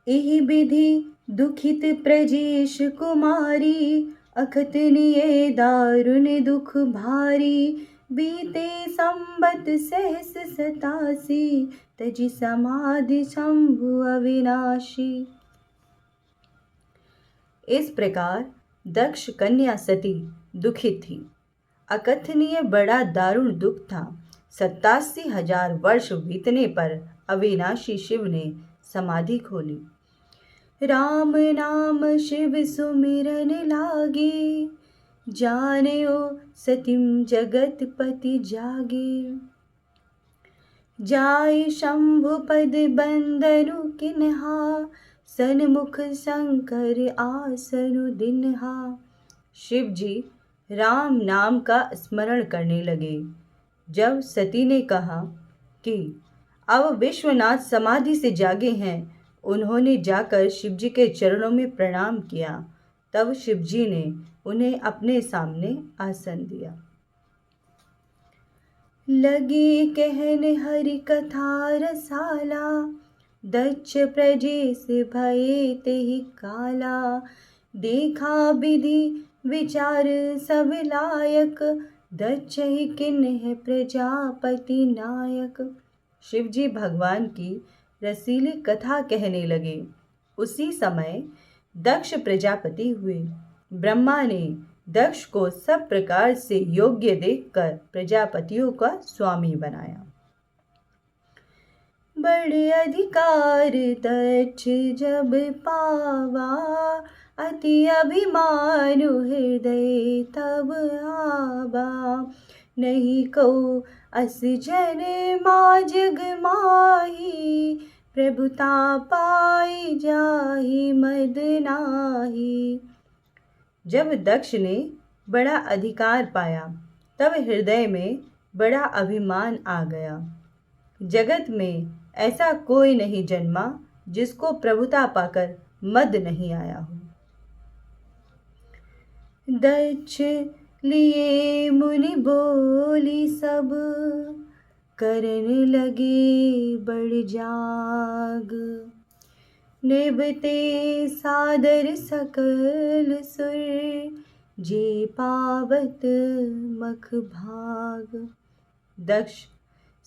एहि विधि दुखित प्रजेश कुमारी, अखतनीय दारुण दुख भारी। बीते संबत सहस 87, तजि समाधि शंभु अविनाशी। इस प्रकार दक्ष कन्या सती दुखित थी। अकथनीय बड़ा दारुण दुख था। 87,000 वर्ष बीतने पर अविनाशी शिव ने समाधि खोली। राम नाम शिव सुमिरन लागे, जानियो सतीम जगत पति जागे। जाय शंभु पद बंदनु किन्हा, सन्मुख शंकर आसनु दिन्हा। शिव जी राम नाम का स्मरण करने लगे। जब सती ने कहा कि अब विश्वनाथ समाधि से जागे हैं, उन्होंने जाकर शिवजी के चरणों में प्रणाम किया। तब शिवजी ने उन्हें अपने सामने आसन दिया। लगे कहने हरि कथा रसाला, दक्ष प्रजेश भये तेहि काला। देखा विधि विचार सब लायक, दक्ष ही किन्ह प्रजापति नायक। शिवजी भगवान की रसीली कथा कहने लगे। उसी समय दक्ष प्रजापति हुए। ब्रह्मा ने दक्ष को सब प्रकार से योग्य देखकर प्रजापतियों का स्वामी बनाया। बड़े अधिकार दक्ष जब पावा, अति अभिमानु हृदय तब आवा। नहीं कहो अस जन जग माही, प्रभुता पाई जाहि मद नाही। जब दक्ष ने बड़ा अधिकार पाया, तब हृदय में बड़ा अभिमान आ गया। जगत में ऐसा कोई नहीं जन्मा जिसको प्रभुता पाकर मद नहीं आया हो। दक्ष लिए मुनि बोली सब, करने लगे बड़ जाग। निभते सादर सकल सुर, जे पावत मख भाग। दक्ष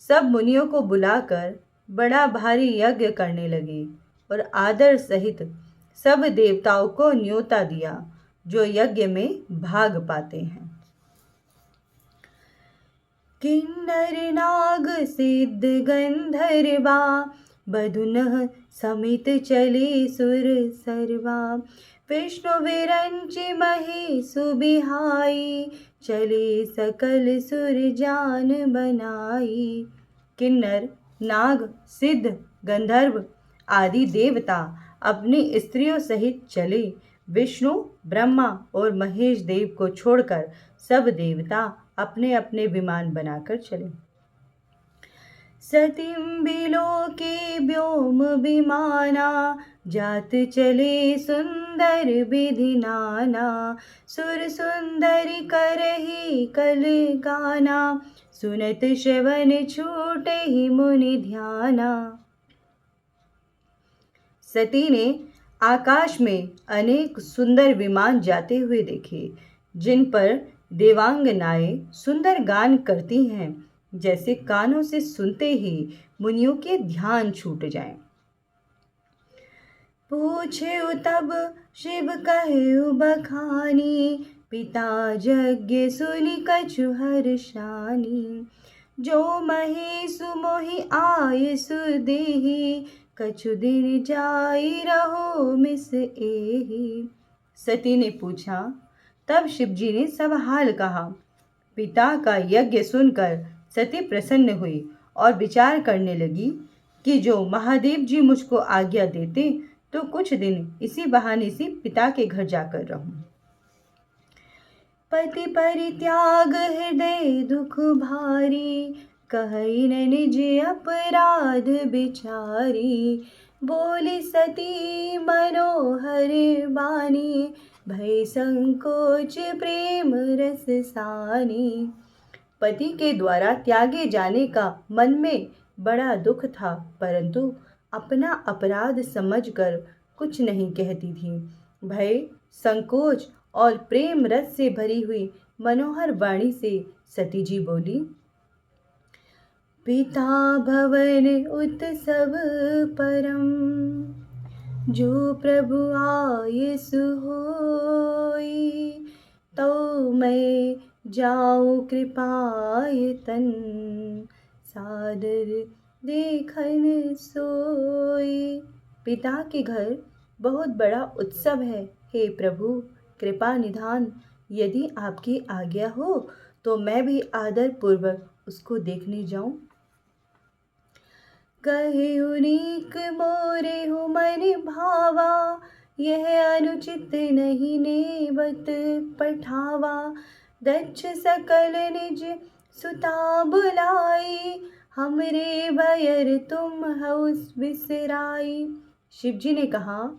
सब मुनियों को बुलाकर बड़ा भारी यज्ञ करने लगे और आदर सहित सब देवताओं को न्योता दिया जो यज्ञ में भाग पाते हैं। किन्नर नाग सिद्ध गंधर्वा, बधुनः समित चले सुर सर्वा। विष्णु विरंच महेश बिहाई, चले सकल सुर जान बनाई। किन्नर नाग सिद्ध गंधर्व आदि देवता अपनी स्त्रियों सहित चले। विष्णु ब्रह्मा और महेश देव को छोड़कर सब देवता अपने अपने विमान बनाकर चले। सतीं बिलोके व्योम विमाना, जात चले सुंदर विधि नाना। सुर सुंदरी करहि कल गाना, सुनत श्रवण छूटे ही मुनि ध्याना। सती ने आकाश में अनेक सुंदर विमान जाते हुए देखे, जिन पर देवांगनाएं सुंदर गान करती हैं, जैसे कानों से सुनते ही मुनियों के ध्यान छूट जाएं। पूछे तब शिव कहु बखानी, पिता यज्ञ सुनि कछु हर्षानी। जो महेश मोहि आय सुदेहि, कछु दिन जाई रहो मिस एहि। सती ने पूछा। तब शिवजी ने सब हाल कहा। पिता का यज्ञ सुनकर सती प्रसन्न हुई और विचार करने लगी कि जो महादेव जी मुझको आज्ञा देते तो कुछ दिन इसी बहाने से पिता के घर जाकर रहूं। पति परित्याग हृदय दुख भारी, कहई न निज अपराध बिचारी। बोली सती मनोहर बानी, भय संकोच प्रेम रस सानी। पति के द्वारा त्यागे जाने का मन में बड़ा दुख था, परंतु अपना अपराध समझकर कुछ नहीं कहती थी। भय, संकोच और प्रेम रस से भरी हुई मनोहर वाणी से सती जी बोली, पिता भवन उत्सव परम, जो प्रभु आये सुहोई, तो मैं जाऊँ कृपायतन, सादर देखन सोई। पिता के घर बहुत बड़ा उत्सव है, हे प्रभु कृपा निधान, यदि आपकी आज्ञा हो तो मैं भी आदर पूर्वक उसको देखने जाऊं। कहे उनीक मोरे हो मन भावा, यह अनुचित नहीं नेवत पठावा, दक्ष सकल निज सुता बुलाई, हमरे भयर तुम हउस बिसराई। शिव जी ने कहा,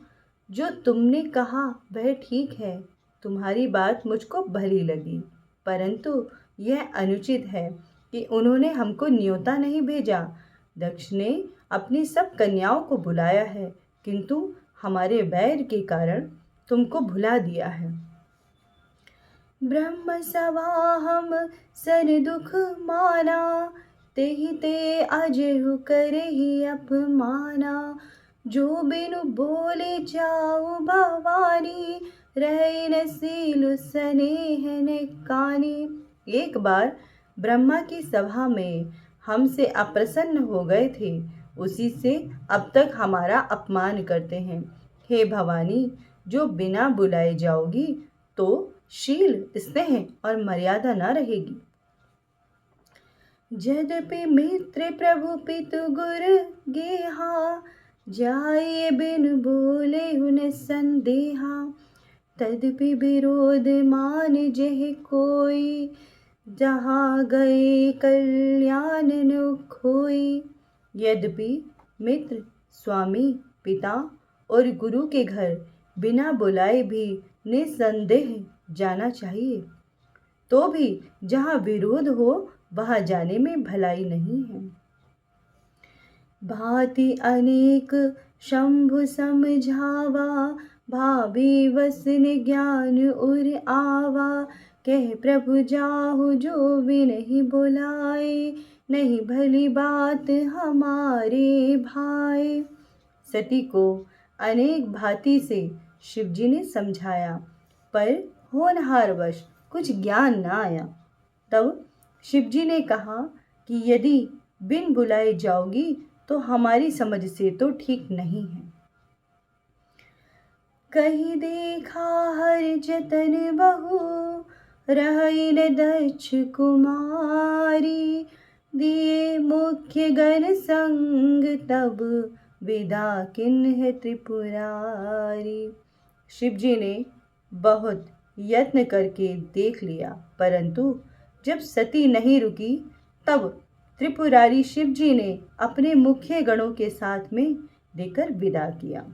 जो तुमने कहा वह ठीक है, तुम्हारी बात मुझको भली लगी, परंतु यह अनुचित है कि उन्होंने हमको न्योता नहीं भेजा। दक्ष ने अपनी सब कन्याओं को बुलाया है, किंतु हमारे वैर के कारण तुमको भुला दिया है। ब्रह्म सभा हम सन दुख माना, तेहि ते अजेहु करहि अपमाना, जो बिनु बोले जाऊ भवानी, रहे न सीलु स्नेह ने कानी। एक बार ब्रह्मा की सभा में हमसे अप्रसन्न हो गए थे, उसी से अब तक हमारा अपमान करते हैं। हे भवानी, जो बिना बुलाए जाओगी तो शील, स्नेह और मर्यादा न रहेगी। यद्यपि मित्र प्रभु पितु गुर गेहा, जाइए बिन बोले हुन संदेहा, तदपि विरोध मान जेह कोई, जहाँ गए कल्याण न खोई। यद्यपि मित्र, स्वामी, पिता और गुरु के घर बिना बुलाए भी निसंदेह जाना चाहिए, तो भी जहाँ विरोध हो वहाँ जाने में भलाई नहीं है। भांति अनेक शंभु समझावा, भावी वसन ज्ञान उर आवा, कह प्रभु जाहु जो भी नहीं बुलाए, नहीं भली बात हमारे भाई। सती को अनेक भांति से शिवजी ने समझाया, पर होनहारवश कुछ ज्ञान न आया। तब शिवजी ने कहा कि यदि बिन बुलाए जाओगी तो हमारी समझ से तो ठीक नहीं है। कहीं देखा हर जतन बहु, रही न दक्ष कुमारी, दिए मुख्य गण संग तब, विदा किन्ह त्रिपुरारी। शिव जी ने बहुत यत्न करके देख लिया, परंतु जब सती नहीं रुकी तब त्रिपुरारी शिव जी ने अपने मुख्य गणों के साथ में देकर विदा किया।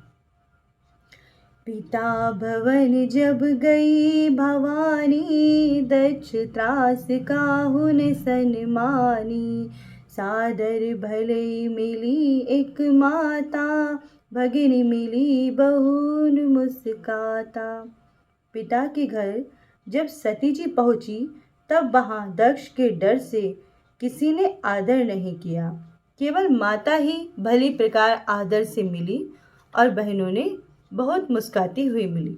पिता भवन जब गई भवानी, दक्ष त्रास काहुन सन्मानी, सादर भले मिली एक माता, भगिनी मिली बहुन मुस्काता। पिता के घर जब सती जी पहुंची तब वहां दक्ष के डर से किसी ने आदर नहीं किया, केवल माता ही भली प्रकार आदर से मिली और बहनों ने बहुत मुस्काती हुई मिली।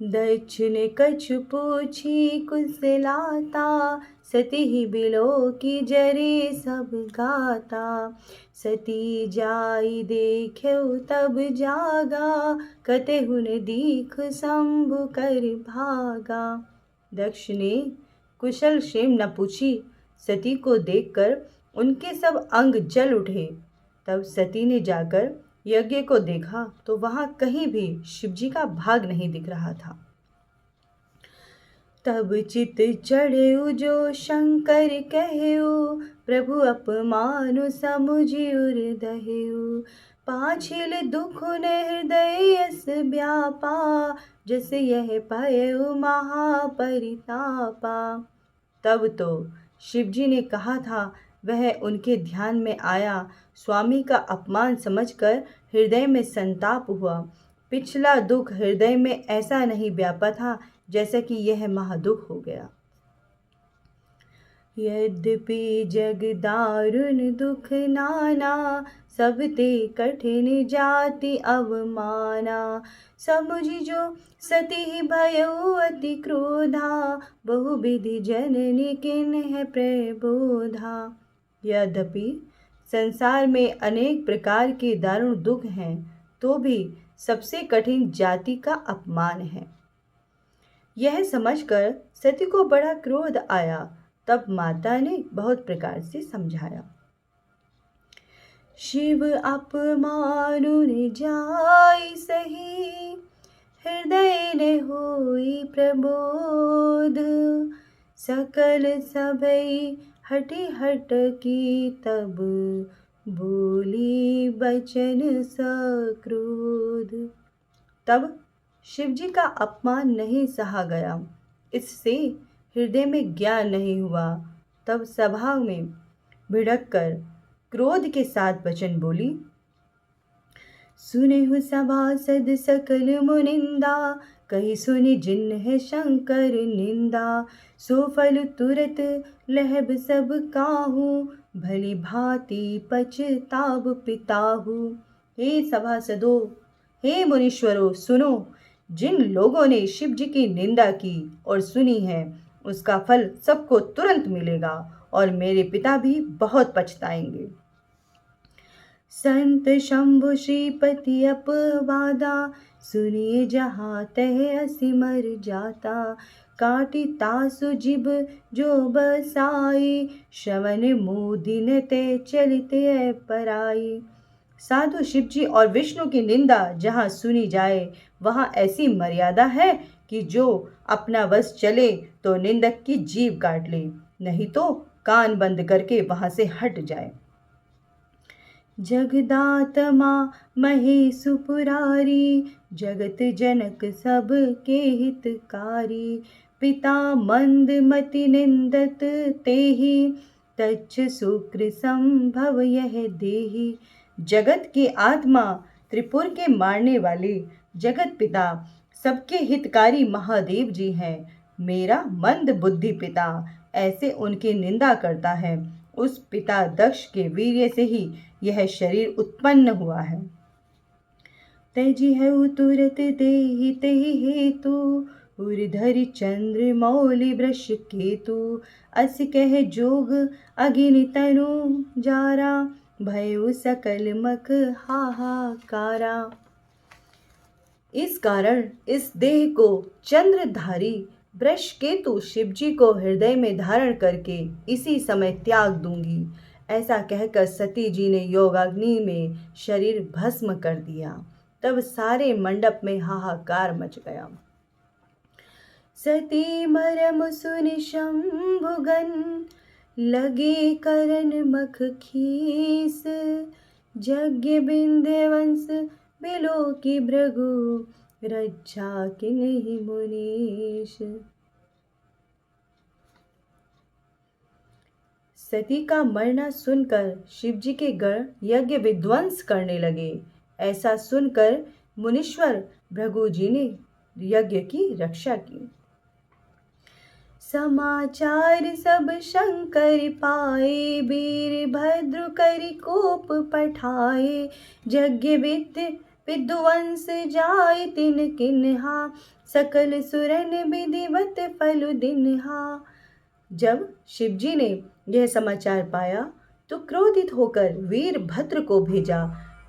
दक्ष ने कछु पूछी कुशलाता, सती ही बिलो की जरे सब गाता, सती जाई देख्यो तब जागा, कतेहुन दीख शंभु कर भागा। दक्ष ने कुशल क्षेम न पूछी, सती को देखकर उनके सब अंग जल उठे। तब सती ने जाकर यज्ञ को देखा तो वहां कहीं भी शिवजी का भाग नहीं दिख रहा था। तब चित चढ़ेउ जो शंकर कहेउ, प्रभु अपमानु समुझि उर दहेउ, पाछिल दुख न हृदय यस व्यापा, जस यह पयउ महापरितापा। तब तो शिवजी ने कहा था वह उनके ध्यान में आया। स्वामी का अपमान समझकर हृदय में संताप हुआ। पिछला दुख हृदय में ऐसा नहीं व्यापा था जैसे कि यह महादुख हो गया। यद्यपि जग दारुण दुख नाना, सब ते कठिन जाति अवमाना। समुझि जो सती भयउ अति क्रोधा, बहुविधि जननी किन्ह प्रबोधा। यद्यपि संसार में अनेक प्रकार के दारुण दुख हैं, तो भी सबसे कठिन जाति का अपमान है। यह समझकर सती को बड़ा क्रोध आया। तब माता ने बहुत प्रकार से समझाया। शिव अपमानुन जाय सही, हृदय ने होई प्रबोध। सकल सभई हटि हट की, तब बोली बचन सक्रोध। तब शिवजी का अपमान नहीं सहा गया, इससे हृदय में ज्ञान नहीं हुआ। तब सभा में भिड़क कर क्रोध के साथ वचन बोली। सुनेहु सभासद सकल मुनिंदा, कही सुनि जिन्ह शंकर निंदा। सो फल तुरत लहब सब काहू, भली भांति पछताब पिताहू। हे सभासदों, हे मुनीश्वरों, सुनो। जिन लोगों ने शिव जी की निंदा की और सुनी है, उसका फल सबको तुरंत मिलेगा और मेरे पिता भी बहुत पछताएंगे। संत शंभु श्रीपति अपवादा, सुनिए जहाँ तह असिमर जाता। काटी तासु जिब जो बसाई, श्रवण मोदिन ते चलिते पराई। साधु शिवजी और विष्णु की निंदा जहाँ सुनी जाए, वहाँ ऐसी मर्यादा है कि जो अपना वश चले तो निंदक की जीभ काट ले, नहीं तो कान बंद करके वहां से हट जाए। जगदात्मा महेशु पुरारी, जगत जनक सब के हितकारी। पिता मंद मति निंदत तेहि, तच्छ शुक्र संभव यह देहि। जगत की आत्मा, त्रिपुर के मारने वाले जगत पिता, सबके हितकारी महादेव जी हैं। मेरा मंद बुद्धि पिता ऐसे उनकी निंदा करता है। उस पिता दक्ष के वीर्य से ही यह शरीर उत्पन्न हुआ है। तेजी है तुरत देहि तेहि हेतु, उर्धरि चंद्र मौलि वृष केतु। अस कह जोग अगिनि तनु जारा, भयउ सकल मख हाहाकारा। इस कारण इस देह को चंद्रधारी वृष केतु शिवजी को हृदय में धारण करके इसी समय त्याग दूंगी। ऐसा कहकर सती जी ने योगाग्नि में शरीर भस्म कर दिया। तब सारे मंडप में हाहाकार मच गया। सती मरम सुनि शंभुगन, लगे करन मख खीस। यज्ञ विंध्य वंश बिलो की भृगु, रक्षा किन्हि मुनीश। सती का मरना सुनकर शिवजी के गण यज्ञ विध्वंस करने लगे। ऐसा सुनकर मुनीश्वर भृगु जी ने यज्ञ की रक्षा की। समाचार सब शंकर पाए, वीरभद्र करि कोप पठाए। यज्ञ विध्वंस जाय तिन किन्हा, सकल सुरन विधिवत फल दिन्हा। जब शिवजी ने यह समाचार पाया तो क्रोधित होकर वीरभद्र को भेजा।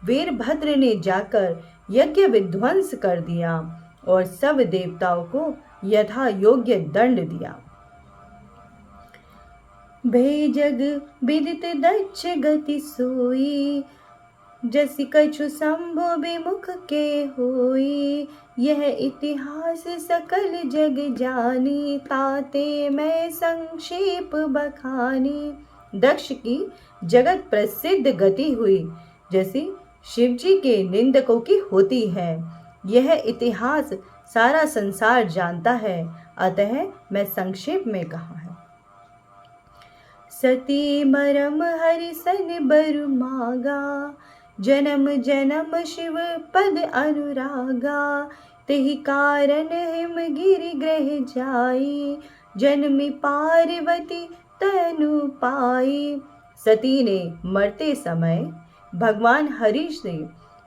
वीरभद्र ने जाकर यज्ञ विध्वंस कर दिया और सब देवताओं को यथा योग्य दंड दिया। भेजग विदित दक्ष गति सोई, जसि कछु शंभु विमुख के होई। यह इतिहास सकल जग जानी, ताते मैं संक्षेप बखानी। दक्ष की जगत प्रसिद्ध गति हुई, जैसी शिवजी के निंदकों की होती है। यह इतिहास सारा संसार जानता है, अतः मैं संक्षेप में कहा है। सती मरम हरि सन बरु मागा, जन्म जन्म शिव पद अनुरागा। तेहि कारण हिम गिरि ग्रह जाई, जन्मी पार्वती तनु पाई। सती ने मरते समय भगवान हरि से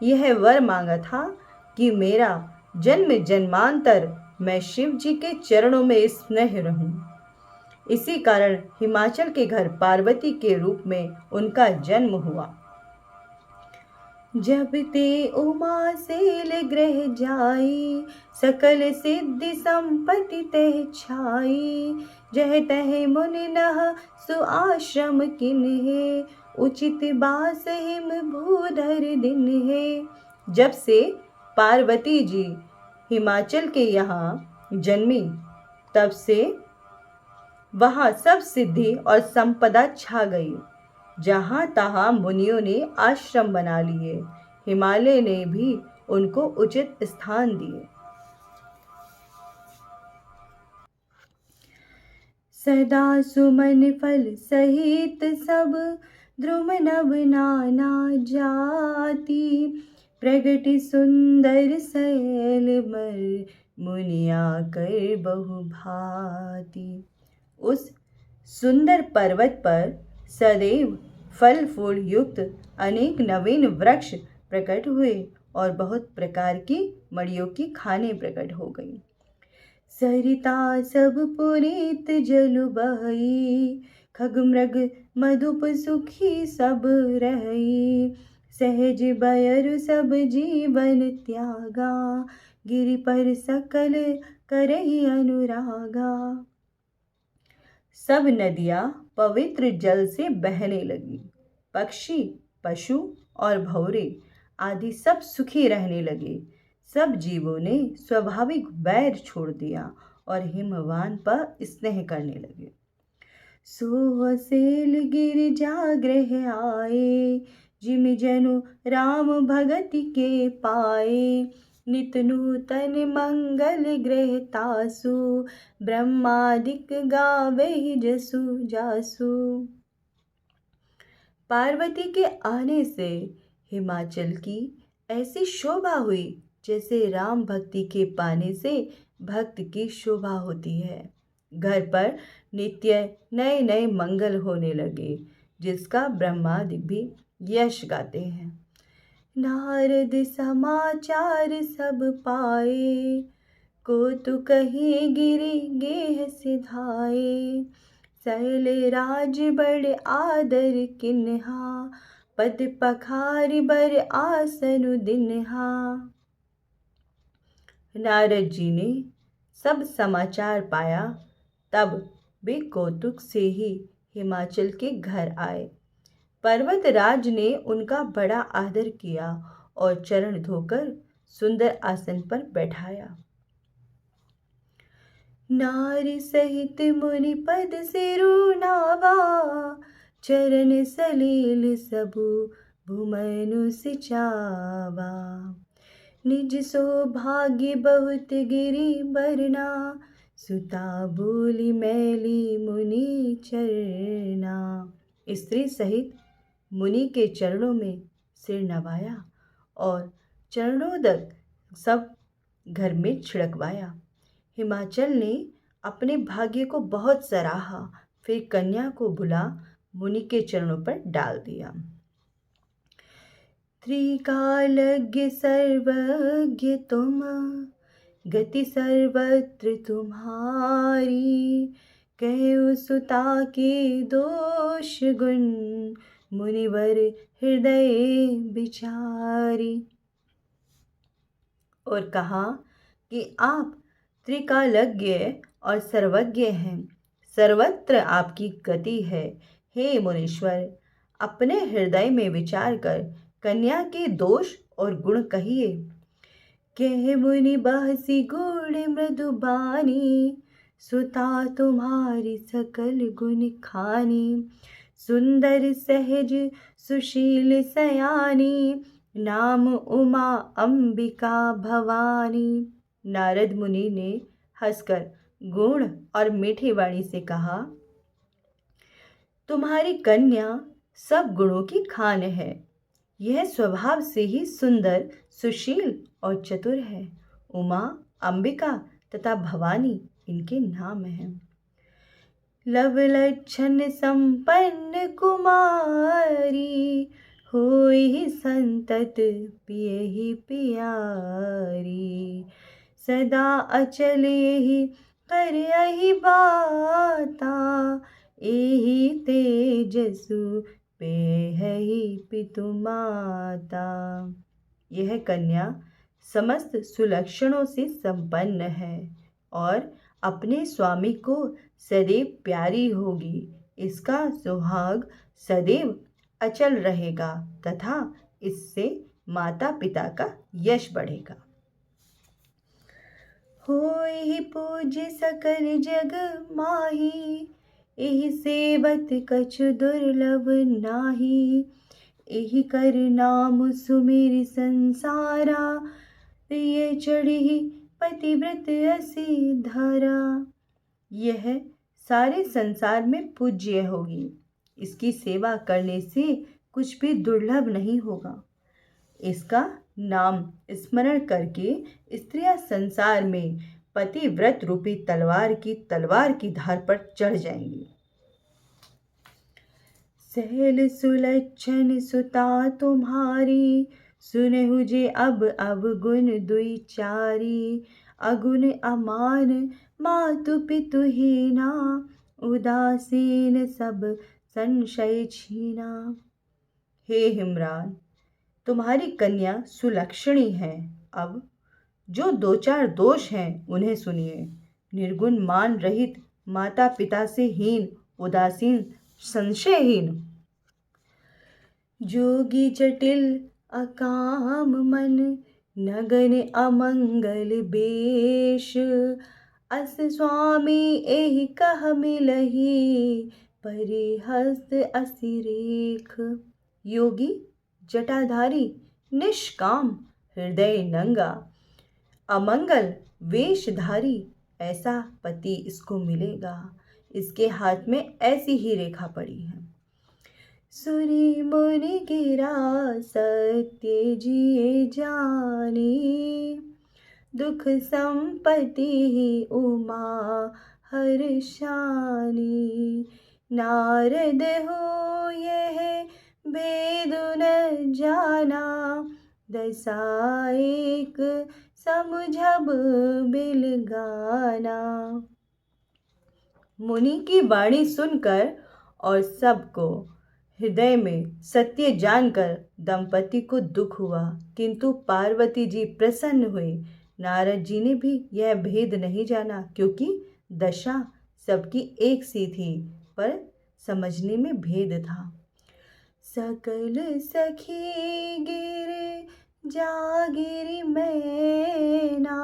यह वर मांगा था कि मेरा जन्म जन्मांतर मैं शिव जी के चरणों में स्नेह रहूं। इसी कारण हिमाचल के घर पार्वती के रूप में उनका जन्म हुआ। जब ते उमा सेल ग्रह जाई, सकल सिद्धि संपत्ति तह छाई। जह तह मुनि नह सुआश्रम किन्हे, उचित बास हिम भूधर दिन है। जब से पार्वती जी हिमाचल के यहाँ जन्मी, तब से वहाँ सब सिद्धि और संपदा छा गई। जहाँ तहाँ मुनियों ने आश्रम बना लिए, हिमालय ने भी उनको उचित स्थान दिए। सदा सुमन फल सहित सब, द्रुम नभ नाना जाति। प्रगति सुंदर सैल मर, मुनिया कर बहु भांति। उस सुंदर पर्वत पर सदैव फल फूल युक्त अनेक नवीन वृक्ष प्रकट हुए और बहुत प्रकार की मड़ियों की खाने प्रकट हो गई। सरिता सब पुनीत जल बहई, खग मृग मधुप सुखी सब रही। सहज बयरु सब जीवन त्यागा, गिरि पर सकल करहि अनुरागा। सब नदियाँ पवित्र जल से बहने लगी। पक्षी, पशु और भौरे आदि सब सुखी रहने लगे। सब जीवों ने स्वाभाविक वैर छोड़ दिया और हिमवान पर स्नेह करने लगे। सो सेल गिर जागृह आए, जिमि जनु राम भगति के पाए। नित नूतन मंगल ग्रह तासु, ब्रह्मादिक गावे जसु जासु। पार्वती के आने से हिमाचल की ऐसी शोभा हुई जैसे राम भक्ति के पाने से भक्त की शोभा होती है। घर पर नित्य नए नए मंगल होने लगे, जिसका ब्रह्मादि भी यश गाते हैं। नारद समाचार सब पाए, को तु कही गिरि गेह सिधाए। सैल राज बड़ आदर किन्हा, पद पखारि बर आसनु दिन्हा। नारद जी ने सब समाचार पाया, तब वे कौतुक से ही हिमाचल के घर आए। पर्वतराज ने उनका बड़ा आदर किया और चरण धोकर सुंदर आसन पर बैठाया। नारी सहित मुनि पद सिरु नावा, चरण सलील सबु भुमनु सिचावा। निज सौभाग्य बहुत गिरि बरना, सुता बोली मैली मुनि चरना। स्त्री सहित मुनि के चरणों में सिर नवाया और चरणोदक सब घर में छिड़कवाया। हिमाचल ने अपने भाग्य को बहुत सराहा, फिर कन्या को बुला मुनि के चरणों पर डाल दिया। त्रिकालज्ञ सर्वज्ञ तुम, गति सर्वत्र तुम्हारी। कहु सुता के दोष गुण, मुनिवर हृदय विचारी। और कहा कि आप त्रिकालज्ञ और सर्वज्ञ हैं, सर्वत्र आपकी गति है। हे मुनीश्वर, अपने हृदय में विचार कर कन्या के दोष और गुण कहिए। कह मुनि बहसी गुण मृदुबानी, सुता तुम्हारी सकल गुण खानी। सुंदर सहज सुशील सयानी, नाम उमा अंबिका भवानी। नारद मुनि ने हंसकर गुण और मीठी वाणी से कहा, तुम्हारी कन्या सब गुणों की खान है। यह स्वभाव से ही सुंदर, सुशील और चतुर है। उमा, अंबिका तथा भवानी इनके नाम हैं। लव लक्षण संपन्न कुमारी, होई संतत पियहि पियारी। सदा अचल यही करहि बाता, एहि तेजसु पेहहि पितु माता। यह कन्या समस्त सुलक्षणों से संपन्न है और अपने स्वामी को सदैव प्यारी होगी। इसका सुहाग सदैव अचल रहेगा तथा इससे माता पिता का यश बढ़ेगा। होई पूज्य सकल जग माही, एहि सेवत कछु दुर्लभ नाही। एहि कर नाम सुमिर संसारा, प्रिय चढ़ी पतिव्रत असी धारा। यह सारे संसार में पूज्य होगी। इसकी सेवा करने से कुछ भी दुर्लभ नहीं होगा। इसका नाम स्मरण करके स्त्रियां संसार में पतिव्रत रूपी तलवार की धार पर चढ़ जाएंगी। सहल सुलक्षण सुता तुम्हारी, सुनहु जे अब गुण दुई चारी। अगुण अमान मातु पितु हीना, उदासीन सब संशय छीना। हे हिमरान, तुम्हारी कन्या सुलक्षणी है। अब जो दो चार दोष हैं उन्हें सुनिए। निर्गुण, मान रहित, माता पिता से हीन, उदासीन, संशयहीन। जोगी जटिल अकाम मन, नगन अमंगल बेश। अस स्वामी एहि कह मिलहि, परिहस्त असिरेख। योगी जटाधारी, निष्काम, हृदय नंगा, अमंगल वेशधारी, ऐसा पति इसको मिलेगा। इसके हाथ में ऐसी ही रेखा पड़ी है। सुनी मुनि गिरा सत्य जिए जानी, दुख संपत्ति ही उमा हर्षानी। नारद हो यह भेद न जाना, दशा एक समझब बिलगाना। मुनि की वाणी सुनकर और सबको हृदय में सत्य जानकर दंपति को दुख हुआ, किंतु पार्वती जी प्रसन्न हुए। नारद जी ने भी यह भेद नहीं जाना, क्योंकि दशा सबकी एक सी थी, पर समझने में भेद था। सकल सखी गिर जागिर मैना,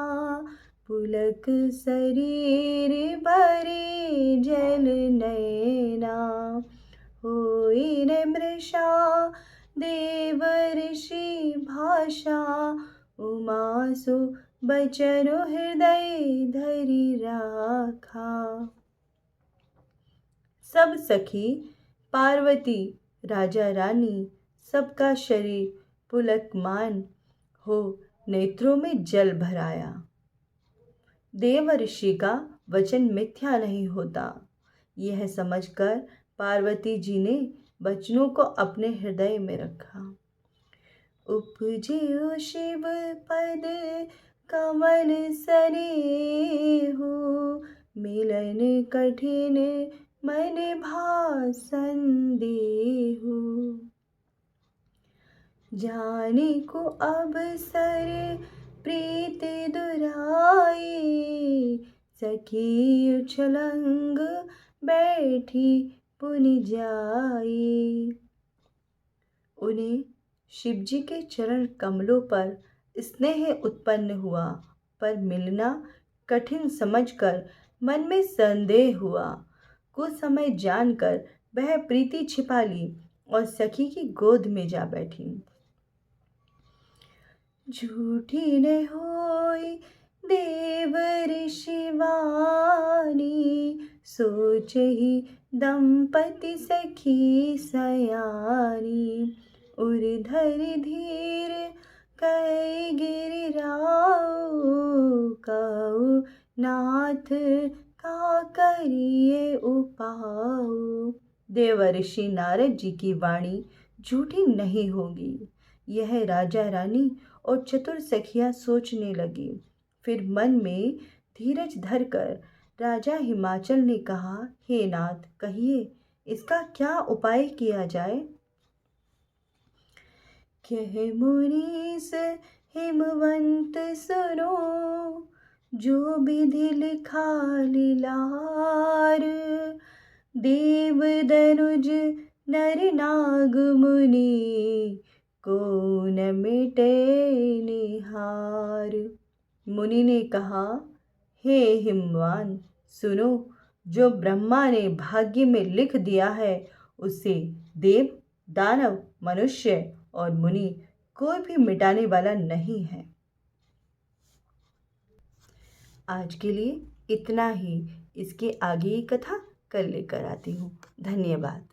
पुलक शरीर भरे जल नैना। होई न मृषा देव ऋषि भाषा, उमा सु बचनु हृदय धरि राखा। सब सखी, पार्वती, राजा रानी, सबका शरीर पुलकमान हो नेत्रों में जल भराया। देव ऋषि का वचन मिथ्या नहीं होता, यह समझकर पार्वती जी ने वचनों को अपने हृदय में रखा। उपजियो शिव पद कमल सनेहु, मिलन कठिन मन भासन देहु। जाने को अवसर प्रीत दुराई, सखी उछलंग बैठी पुनि जाई। उन्हें शिवजी के चरण कमलों पर स्नेह उत्पन्न हुआ, पर मिलना कठिन समझकर मन में संदेह हुआ। कुछ समय जानकर वह प्रीति छिपा ली और सखी की गोद में जा बैठी। झूठी न होई देव ऋषि वाणी, सोच ही दंपति सखी सयानी। उर्धर धीर कई गिरिराऊ, कऊ नाथ का करिए उपाऊ। देवर्षि नारद जी की वाणी झूठी नहीं होगी, यह राजा रानी और चतुर सखियां सोचने लगी। फिर मन में धीरज धरकर राजा हिमाचल ने कहा, हे नाथ, कहिए इसका क्या उपाय किया जाए। कह मुनीस हिमवंत सुनो, जो विधि लिखा लीलार। देव दनुज नर नाग मुनि, को न मिटे निहार। मुनि ने कहा, हे हिमवान, सुनो, जो ब्रह्मा ने भाग्य में लिख दिया है उसे देव, दानव, मनुष्य और मुनि कोई भी मिटाने वाला नहीं है। आज के लिए इतना ही। इसके आगे की कथा कल लेकर आती हूँ। धन्यवाद।